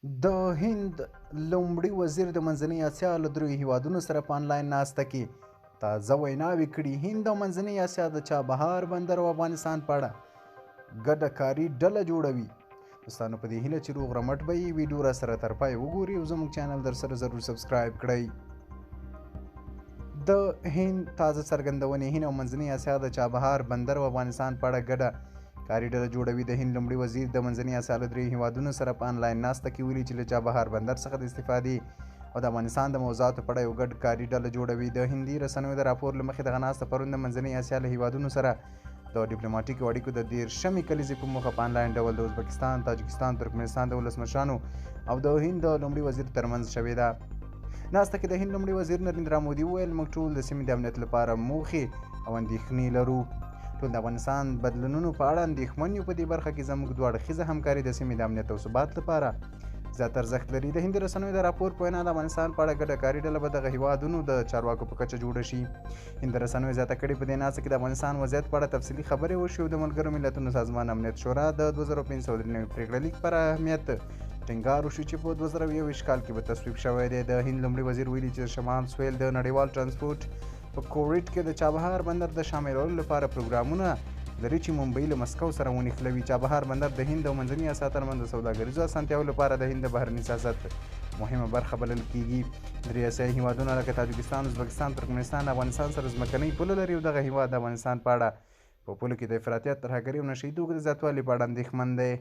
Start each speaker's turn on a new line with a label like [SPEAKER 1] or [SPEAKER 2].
[SPEAKER 1] د هند لومړي وزیر د منځنۍ اسیا له دریو هیوادونو سره په انلاین ناسته کې تازه ویناوې کړي. هند او منځنۍ اسیا د چابهار بندر او افغانستان په اړه ګډه کاري ډله جوړوي. دوستانو په دې هیله چې روغ رمټ به یې ویډیو را سره تر پای وګوري او زموږ چینل در سره ضرور سبسکرایب کړئ. د هند تازه څرګندونې هند او منځنۍ اسیا د چابهار بندر او افغانستان په اړه ګډه کاري ډله جوړوي. د هند لومړي وزیر د منځنۍ اسیا له دریو هیوادونو سره په انلاین ناسته کې ویلي چې له چابهار بندر څخه د استفادې او د افغانستان د موضوعاتو په اړه یو ګډ کاري ډله جوړوي. د هندي رسنیو د راپور له مخې دغه ناسته پرون د منځنۍ اسیا له هیوادونو سره د ډیپلوماټیکو اړیکو د 13مې کلیزې په موخه په انلاین ډول د ازبکستان، تاجکستان، ترکمنستان د ولسمشرانو او د هند د لومړي وزیر ترمنځ شوې ده. ناسته کې د هند لومړي وزیر نریندرا مودي وویل موږ ټول د سیمې د امنیت لپاره موخې او اندېښنې لرو. ټول د افغانستان بدلونونو په اړه اندېښمن یو. په دې برخه کې زموږ دوه اړخیزه همکاري د سیمې د امنیت او ثبات لپاره زیات ارزښت لري. د هندي رسنیو د راپور په وینا د افغانستان په اړه ګډه کاري ډله به دغه هیوادونو د چارواکو په کچه جوړه شي. هندي رسنیو زیاته کړې په دې ناسته کې د افغانستان وضعیت په اړه تفصیلي خبرې وشوې او د ملګرو ملتونو سازمان امنیت شورا د 2015 پرېکړه لیک پر اهمیت ټینګار وشو چې په 2021 کال کې به تصویب شوی دی. د هند لومړي وزیر ویلي چې شمال سویل د نړیوال ترانسپورټ په کوریډ کې د چابهار بندر د شاملولو لپاره پروګرامونه لري چې ممبئی له مسکو سره ونښلوي. چابهار بندر د هند او منځنۍ اسیا ترمنځ د سوداګریزو اسانتیاوو لپاره د هند د بهرني سیاست مهمه برخه بلل کیږي. درې اسیایي هیوادونه لکه تاجکستان، ازبکستان، ترکمنستان افغانستان سره ځمکنۍ پوله لري او دغه هیواد د افغانستان په اړه په پولو کې د افراطیت، ترهګرۍ او نشه یي توکو د زیاتوالي په اړه اندېښمن دی.